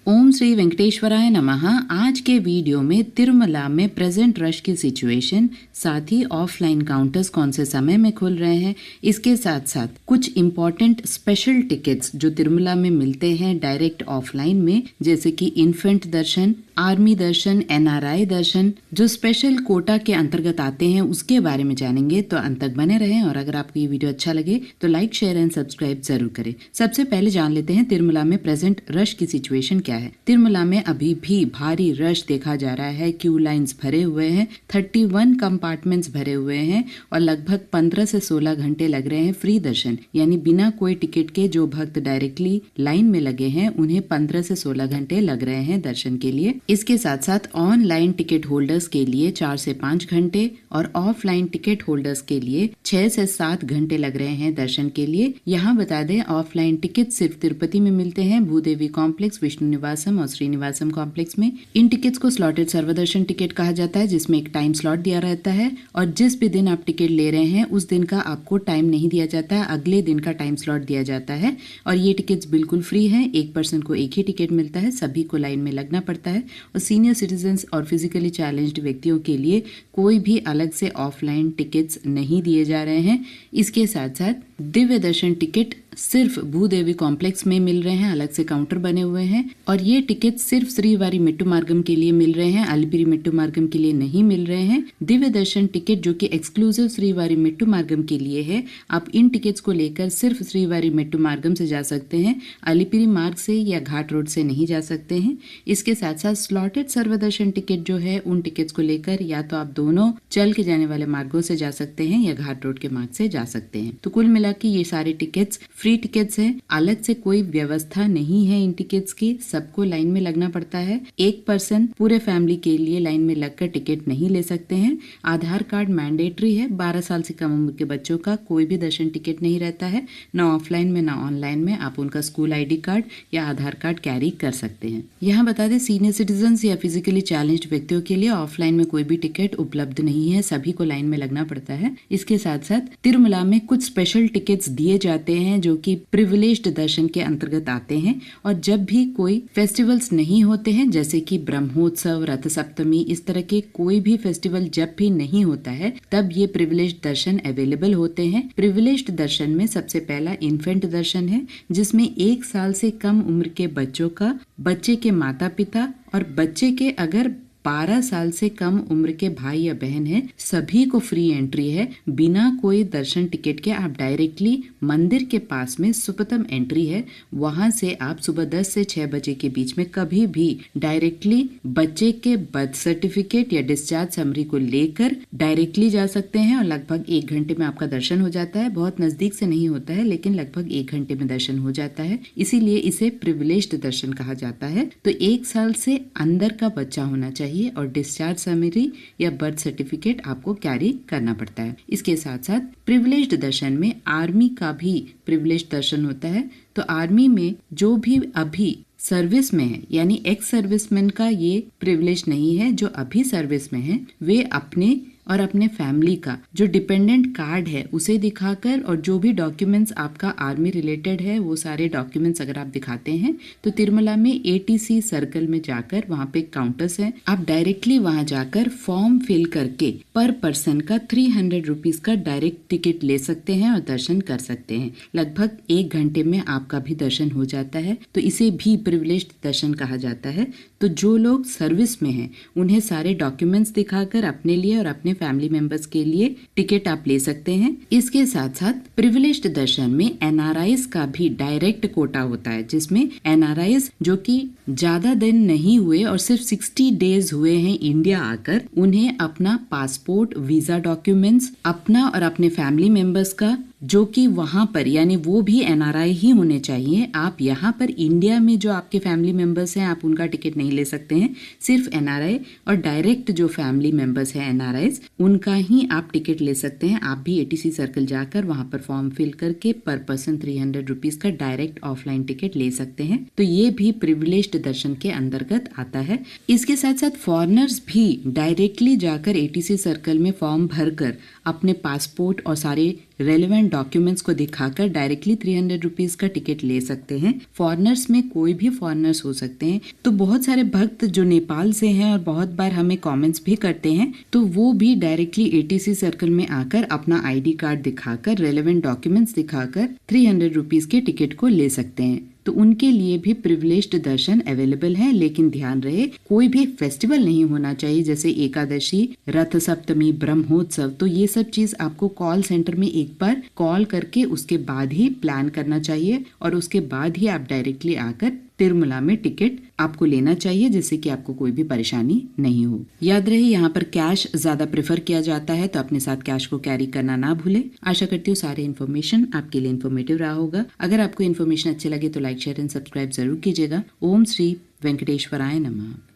ओम श्री वेंकटेश्वराय नमः। आज के वीडियो में तिरुमला में प्रेजेंट रश की सिचुएशन, साथ ही ऑफलाइन काउंटर्स कौन से समय में खुल रहे हैं, इसके साथ साथ कुछ इम्पोर्टेंट स्पेशल टिकट्स जो तिरुमला में मिलते हैं डायरेक्ट ऑफलाइन में, जैसे कि इन्फेंट दर्शन, आर्मी दर्शन, एनआरआई दर्शन, जो स्पेशल कोटा के अंतर्गत आते हैं, उसके बारे में जानेंगे। तो अंत तक बने रहें और अगर आपको ये वीडियो अच्छा लगे तो लाइक, शेयर एंड सब्सक्राइब जरूर करें। सबसे पहले जान लेते हैं तिरुमला में प्रेजेंट रश की सिचुएशन क्या है। तिरुमला में अभी भी भारी रश देखा जा रहा है। क्यू लाइंस भरे हुए हैं, 31 कंपार्टमेंट्स भरे हुए हैं और लगभग 15 से 16 घंटे लग रहे हैं फ्री दर्शन, यानी बिना कोई टिकट के जो भक्त डायरेक्टली लाइन में लगे हैं उन्हें 15 से 16 घंटे लग रहे हैं दर्शन के लिए। इसके साथ साथ ऑनलाइन टिकट होल्डर्स के लिए 4 से 5 घंटे और ऑफलाइन टिकट होल्डर्स के लिए 6 से 7 घंटे लग रहे हैं दर्शन के लिए। यहाँ बता दें, ऑफलाइन टिकट सिर्फ तिरुपति में मिलते हैं, भूदेवी कॉम्प्लेक्स, विष्णु निवासम और श्रीनिवासम कॉम्प्लेक्स में। इन टिकट्स को स्लॉटेड सर्वदर्शन टिकट कहा जाता है, जिसमें एक टाइम स्लॉट दिया रहता है और जिस भी दिन आप टिकट ले रहे हैं उस दिन का आपको टाइम नहीं दिया जाता है, अगले दिन का टाइम स्लॉट दिया जाता है। और ये टिकट्स बिल्कुल फ्री हैं, एक पर्सन को एक ही टिकट मिलता है, सभी को लाइन में लगना पड़ता है। और सीनियर सिटीजन्स और फिजिकली चैलेंज्ड व्यक्तियों के लिए कोई भी अलग से ऑफलाइन टिकट्स नहीं दिए जा रहे हैं। इसके साथ साथ दिव्य दर्शन टिकट सिर्फ भूदेवी कॉम्प्लेक्स में मिल रहे हैं, अलग से काउंटर बने हुए हैं। और ये टिकट सिर्फ श्रीवारी मेट्टू मार्गम के लिए मिल रहे हैं, अलिपिरी मेट्टू मार्गम के लिए नहीं मिल रहे हैं। दिव्य दर्शन टिकट जो कि एक्सक्लूसिव श्रीवारी मेट्टू मार्गम के लिए है, आप इन टिकट्स को लेकर सिर्फ श्रीवारी मेट्टू मार्गम से जा सकते हैं, अलिपिरी मार्ग से या घाट रोड से नहीं जा सकते हैं। इसके साथ साथ स्लॉटेड सर्वदर्शन टिकट जो है, उन टिकट्स को लेकर या तो आप दोनों चल के जाने वाले मार्गों से जा सकते हैं या घाट रोड के मार्ग से जा सकते हैं। तो कुल मिला के ये सारे टिकट्स फ्री टिकट्स हैं, अलग से कोई व्यवस्था नहीं है इन टिकट्स की, सबको लाइन में लगना पड़ता है। एक पर्सन पूरे फैमिली के लिए लाइन में लगकर टिकट नहीं ले सकते हैं। आधार कार्ड मैंडेटरी है, 12 साल से कम उम्र के बच्चों का कोई भी दर्शन टिकट नहीं रहता है, ना ऑफलाइन में ना ऑनलाइन में। आप उनका स्कूल ID कार्ड या आधार कार्ड कैरी कर सकते हैं। यहाँ बता दें, सीनियर सिटीजन या फिजिकली चैलेंज्ड व्यक्तियों के लिए ऑफलाइन में कोई भी टिकट उपलब्ध नहीं है, सभी को लाइन में लगना पड़ता है। इसके साथ साथ तिरुमला में कुछ स्पेशल टिकट्स दिए जाते हैं जो कि प्रिविलेज्ड दर्शन के अंतर्गत आते हैं। और जब भी कोई फेस्टिवल्स नहीं होते हैं, जैसे कि ब्रह्मोत्सव, रथ सप्तमी, इस तरह के कोई भी फेस्टिवल जब भी नहीं होता है, तब ये प्रिविलेज्ड दर्शन अवेलेबल होते हैं। प्रिविलेज्ड दर्शन में सबसे पहला इन्फेंट दर्शन है, जिसमें 1 साल से कम उम्र के बच्चों का, बच्चे के माता पिता और बच्चे के अगर 12 साल से कम उम्र के भाई या बहन है, सभी को फ्री एंट्री है। बिना कोई दर्शन टिकट के आप डायरेक्टली मंदिर के पास में सुपथम एंट्री है, वहां से आप सुबह 10 से 6 बजे के बीच में कभी भी डायरेक्टली बच्चे के बर्थ सर्टिफिकेट या डिस्चार्ज समरी को लेकर डायरेक्टली जा सकते हैं और लगभग 1 घंटे में आपका दर्शन हो जाता है। बहुत नजदीक से नहीं होता है, लेकिन लगभग 1 घंटे में दर्शन हो जाता है, इसीलिए इसे प्रिविलेज्ड दर्शन कहा जाता है। तो 1 साल से अंदर का बच्चा होना चाहिए और डिस्चार्ज समरी या बर्थ सर्टिफिकेट आपको कैरी करना पड़ता है। इसके साथ साथ प्रिविलेज्ड दर्शन में आर्मी का भी प्रिविलेज्ड दर्शन होता है। तो आर्मी में जो भी अभी सर्विस में है, यानी एक्स सर्विसमैन का ये प्रिविलेज नहीं है, जो अभी सर्विस में है वे अपने और अपने फैमिली का जो डिपेंडेंट कार्ड है उसे दिखाकर, और जो भी डॉक्यूमेंट्स आपका आर्मी रिलेटेड है वो सारे डॉक्यूमेंट्स अगर आप दिखाते हैं, तो तिरुमला में ATC सर्कल में जाकर वहाँ पे काउंटर्स है, आप डायरेक्टली वहाँ जाकर फॉर्म फिल करके पर पर्सन का 300 रुपीज का डायरेक्ट टिकट ले सकते हैं और दर्शन कर सकते हैं। लगभग 1 घंटे में आपका भी दर्शन हो जाता है। तो इसे भी प्रिविलेज्ड दर्शन कहा जाता है। तो जो लोग सर्विस में हैं उन्हें सारे डॉक्यूमेंट्स दिखाकर अपने लिए और अपने फैमिली मेंबर्स के लिए टिकट आप ले सकते हैं। इसके साथ साथ प्रिविलेज्ड दर्शन में NRIs का भी डायरेक्ट कोटा होता है, जिसमें NRIs जो कि ज्यादा दिन नहीं हुए और सिर्फ 60 डेज हुए हैं इंडिया आकर, उन्हें अपना पासपोर्ट, वीजा डॉक्यूमेंट्स अपना और अपने फैमिली मेंबर्स का, जो कि वहां पर, यानी वो भी NRI ही होने चाहिए। आप यहाँ पर इंडिया में जो आपके फैमिली मेंबर्स हैं आप उनका टिकट नहीं ले सकते हैं, सिर्फ NRI और डायरेक्ट जो फैमिली मेंबर्स हैं NRIs उनका ही आप टिकट ले सकते हैं। आप भी ATC सर्कल जाकर वहां पर फॉर्म फिल करके पर पर्सन 300 रुपीज का डायरेक्ट ऑफलाइन टिकट ले सकते हैं। तो ये भी प्रिविलेज्ड दर्शन के अंतर्गत आता है। इसके साथ साथ फॉरेनर्स भी डायरेक्टली जाकर ATC सर्कल में फॉर्म भरकर अपने पासपोर्ट और सारे रेलेवेंट डॉक्यूमेंट्स को दिखाकर डायरेक्टली 300 रुपीज का टिकट ले सकते हैं। फॉरेनर्स में कोई भी फॉरेनर्स हो सकते हैं। तो बहुत सारे भक्त जो नेपाल से हैं और बहुत बार हमें कमेंट्स भी करते हैं, तो वो भी डायरेक्टली एटीसी सर्कल में आकर अपना आईडी कार्ड दिखाकर, रेलेवेंट डॉक्यूमेंट्स दिखाकर 300 रुपीज के टिकट को ले सकते हैं। तो उनके लिए भी प्रिविलेज्ड दर्शन अवेलेबल है। लेकिन ध्यान रहे, कोई भी फेस्टिवल नहीं होना चाहिए, जैसे एकादशी, रथ सप्तमी, ब्रह्मोत्सव। तो ये सब चीज आपको कॉल सेंटर में एक बार कॉल करके उसके बाद ही प्लान करना चाहिए और उसके बाद ही आप डायरेक्टली आकर तिरुमला में टिकट आपको लेना चाहिए, जिससे कि आपको कोई भी परेशानी नहीं हो। याद रहे, यहाँ पर कैश ज्यादा प्रेफर किया जाता है, तो अपने साथ कैश को कैरी करना ना भूले। आशा करती हूँ सारे इन्फॉर्मेशन आपके लिए इन्फॉर्मेटिव रहा होगा। अगर आपको इन्फॉर्मेशन अच्छी लगे तो लाइक, शेयर एंड सब्सक्राइब जरूर कीजिएगा। ओम श्री वेंकटेश्वराय नमः।